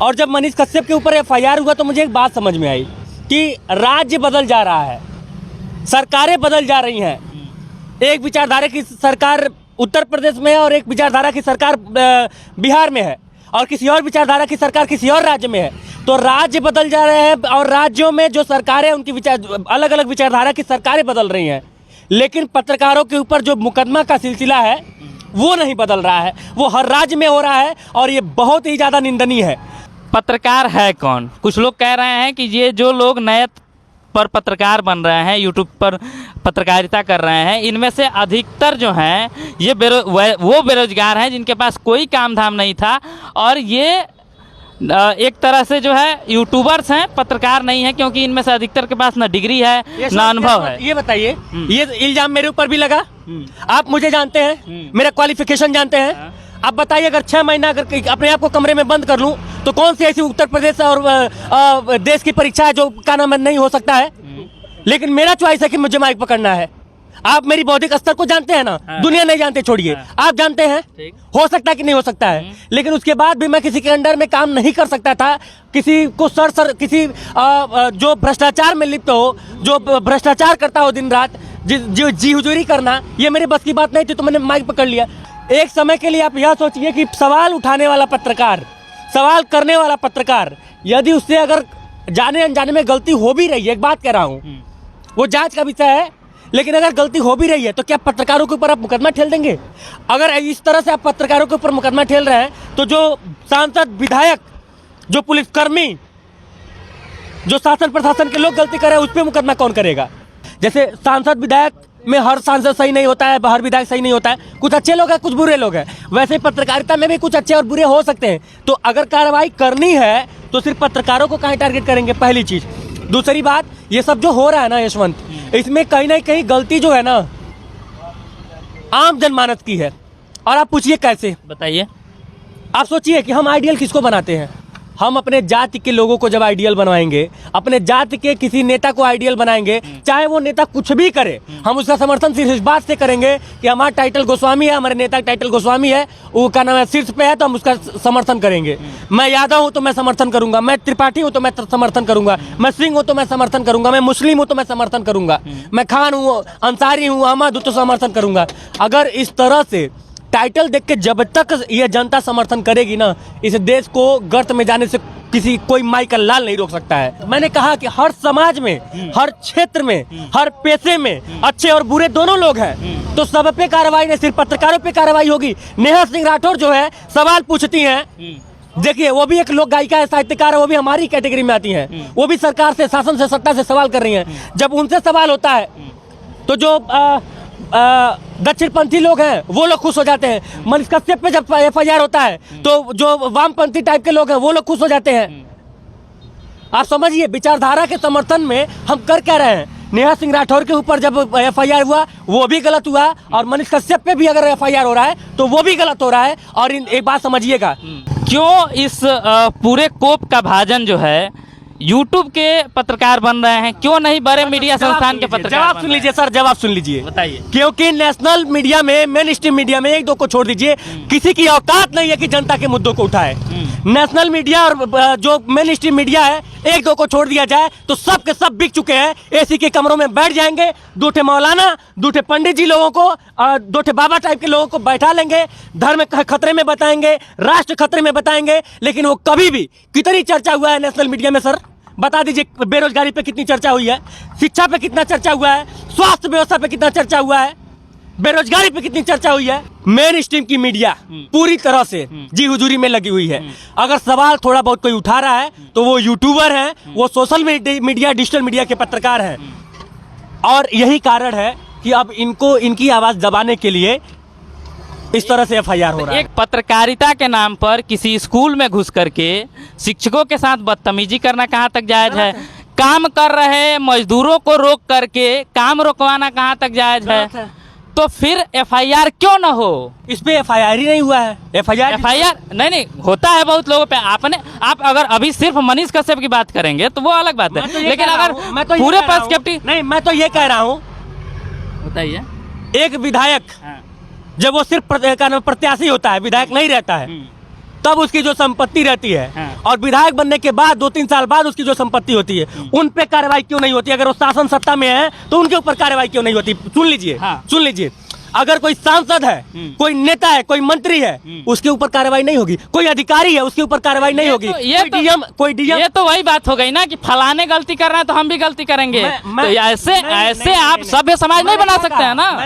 और जब मनीष कश्यप के ऊपर FIR हुआ तो मुझे एक बात समझ में आई कि राज्य बदल जा रहा है, सरकारें बदल जा रही हैं। एक विचारधारा की सरकार उत्तर प्रदेश में है और एक विचारधारा की सरकार बिहार में है और किसी और विचारधारा की सरकार किसी और राज्य में है। तो राज्य बदल जा रहे हैं और राज्यों में जो सरकारें उनकी अलग अलग विचारधारा की सरकारें बदल रही हैं, लेकिन पत्रकारों के ऊपर जो मुकदमा का सिलसिला है वो नहीं बदल रहा है, वो हर राज्य में हो रहा है और ये बहुत ही ज़्यादा निंदनीय है। पत्रकार है कौन? कुछ लोग कह रहे हैं कि ये जो लोग नए पर पत्रकार बन रहे हैं, यूट्यूब पर पत्रकारिता कर रहे हैं, इनमें से अधिकतर जो हैं ये वो बेरोजगार हैं जिनके पास कोई काम धाम नहीं था और ये एक तरह से जो है यूट्यूबर्स हैं, पत्रकार नहीं है, क्योंकि इनमें से अधिकतर के पास ना डिग्री है ना अनुभव है। ये बताइए, ये इल्जाम मेरे ऊपर भी लगा, आप मुझे जानते हैं, मेरा क्वालिफिकेशन जानते हैं। आप बताइए, अगर 6 महीना अगर अपने आप को कमरे में बंद कर लूं तो कौन सी ऐसी उत्तर प्रदेश और देश की परीक्षा है जो का नाम नहीं हो सकता है? लेकिन मेरा चॉइस है कि मुझे माइक पकड़ना है। आप मेरी बौद्धिक स्तर को जानते हैं ना, दुनिया नहीं जानते, छोड़िए, आप जानते हैं। हो सकता है कि नहीं हो सकता है, लेकिन उसके बाद भी मैं किसी के अंडर में काम नहीं कर सकता था। किसी को किसी जो भ्रष्टाचार में लिप्त हो, जो भ्रष्टाचार करता हो दिन रात, जो जी हुजूरी करना, ये मेरे बस की बात नहीं थी, तो मैंने माइक पकड़ लिया। एक समय के लिए आप यह सोचिए कि सवाल उठाने वाला पत्रकार, सवाल करने वाला पत्रकार, यदि उससे अगर जाने अनजाने में गलती हो भी रही है, एक बात कह रहा हूँ, वो जांच का विषय है, लेकिन अगर गलती हो भी रही है तो क्या पत्रकारों के ऊपर आप मुकदमा ठेल देंगे? अगर इस तरह से आप पत्रकारों के ऊपर मुकदमा ठेल रहे हैं तो जो सांसद, विधायक, जो पुलिसकर्मी, जो शासन प्रशासन के लोग गलती कर रहे हैं, उस पर मुकदमा कौन करेगा? जैसे सांसद विधायक में हर सांसद सही नहीं होता है, हर विधायक सही नहीं होता है, कुछ अच्छे लोग हैं, कुछ बुरे लोग हैं, वैसे पत्रकारिता में भी कुछ अच्छे और बुरे हो सकते हैं। तो अगर कार्रवाई करनी है तो सिर्फ पत्रकारों को कहाँ टारगेट करेंगे, पहली चीज। दूसरी बात, ये सब जो हो रहा है ना यशवंत, इसमें कहीं ना कहीं गलती जो है ना आम जनमानस की है। और आप पूछिए कैसे, बताइए। आप सोचिए कि हम आइडियल किसको बनाते हैं? हम अपने जाति के लोगों को जब आइडियल बनवाएंगे, अपने जाति के किसी नेता को आइडियल बनाएंगे, चाहे वो नेता कुछ भी करे, हम उसका समर्थन सिर्फ इस बात से करेंगे कि हमारा टाइटल गोस्वामी है, हमारे नेता का टाइटल गोस्वामी है, वो का नाम है शीर्ष पे है, तो हम उसका समर्थन करेंगे। मैं यादव हूँ तो मैं समर्थन करूंगा, मैं त्रिपाठी हूँ तो मैं समर्थन करूंगा, मैं सिंह हूँ तो मैं समर्थन करूंगा, मैं मुस्लिम हूँ तो मैं समर्थन करूंगा, मैं खान हूँ, अंसारी हूँ, अहमद हूँ तो समर्थन करूंगा। अगर इस तरह से टाइटल देख के जब तक ये जनता समर्थन करेगी ना, इस देश को गर्त में जाने से कोई माई का लाल नहीं रोक सकता है। मैंने कहा कि हर समाज में, हर क्षेत्र में, हर पेशे में अच्छे और बुरे दोनों लोग हैं, तो सब पे कार्रवाई नहीं, सिर्फ पत्रकारों पे कार्रवाई होगी। नेहा सिंह राठौर जो है सवाल पूछती हैं, देखिए वो भी एक लोक गायिका है, साहित्यकार है, वो भी हमारी कैटेगरी में आती हैं, वो भी सरकार से, शासन से, सत्ता से सवाल कर रही हैं। जब उनसे सवाल होता है तो जो दक्षिणपंथी लोग हैं वो लोग खुश हो जाते हैं। मनीष कश्यप पे जब FIR होता है तो जो वामपंथी टाइप के लोग हैं वो लोग खुश हो जाते हैं। आप समझिए, विचारधारा के समर्थन में हम कर क्या रहे हैं। नेहा सिंह राठौर के ऊपर जब FIR हुआ वो भी गलत हुआ, और मनीष कश्यप पे भी अगर FIR हो रहा है तो वो भी गलत हो रहा है। और एक बात समझिएगा, क्यों इस पूरे कोप का भाजन जो है यूट्यूब के पत्रकार बन रहे हैं, क्यों नहीं बड़े मीडिया संस्थान के पत्रकार? जवाब सुन लीजिए सर, जवाब सुन लीजिए, बताइए। क्योंकि नेशनल मीडिया में, मेन स्ट्रीम मीडिया में, एक दो को छोड़ दीजिए, किसी की औकात नहीं है कि जनता के मुद्दों को उठाए। नेशनल मीडिया और जो मेन स्ट्रीम मीडिया है, एक दो को छोड़ दिया जाए तो सब के सब बिक चुके हैं। एसी के कमरों में बैठ जाएंगे, दो ठे मौलाना, दो ठे पंडित जी लोगों को, दो ठे बाबा टाइप के लोगों को बैठा लेंगे, धर्म खतरे में बताएंगे, राष्ट्र खतरे में बताएंगे, लेकिन वो कभी भी, कितनी चर्चा हुआ है नेशनल मीडिया में सर, बता दीजिए। बेरोजगारी पे कितनी चर्चा हुई है, शिक्षा पे कितना चर्चा हुआ है, स्वास्थ्य व्यवस्था पे कितना चर्चा हुआ है, बेरोजगारी पे कितनी चर्चा हुई है। मेन स्ट्रीम की मीडिया पूरी तरह से जी हुजूरी में लगी हुई है। अगर सवाल थोड़ा बहुत कोई उठा रहा है तो वो यूट्यूबर हैं, वो सोशल मीडिया, डिजिटल मीडिया के पत्रकार हैं। और यही कारण है कि अब इनको, इनकी आवाज दबाने के लिए इस तरह से FIR हो रहा है। एक पत्रकारिता के नाम पर किसी स्कूल में घुस करके शिक्षकों के साथ बदतमीजी करना कहाँ तक जायज है? काम कर रहे मजदूरों को रोक करके काम रोकवाना कहाँ तक जायज है? तो फिर FIR क्यों ना हो? इस पे FIR ही नहीं हुआ है। FIR नहीं होता है बहुत लोगों पे। आप अगर अभी सिर्फ मनीष कश्यप की बात करेंगे तो वो अलग बात है, लेकिन अगर पूरे पर्सपेक्टिव, नहीं, मैं तो ये कह रहा हूँ, बताइए। एक विधायक जब वो सिर्फ प्रत्याशी होता है, विधायक नहीं रहता है, तब उसकी जो संपत्ति रहती है हाँ। और विधायक बनने के बाद 2-3 साल बाद उसकी जो संपत्ति होती है उन पे कार्रवाई क्यों नहीं होती? अगर वो शासन सत्ता में है तो उनके ऊपर कार्रवाई क्यों नहीं होती? सुन लीजिए, हाँ। सुन लीजिए, अगर कोई सांसद है, कोई नेता है, कोई मंत्री है, उसके ऊपर कार्रवाई नहीं होगी। कोई अधिकारी है, उसके ऊपर कार्रवाई नहीं होगी। कोई डीएम ये तो वही बात हो गई ना कि फलाने गलती कर रहे हैं तो हम भी गलती करेंगे। तो ऐसे आप सभ्य समाज नहीं बना सकते हैं ना।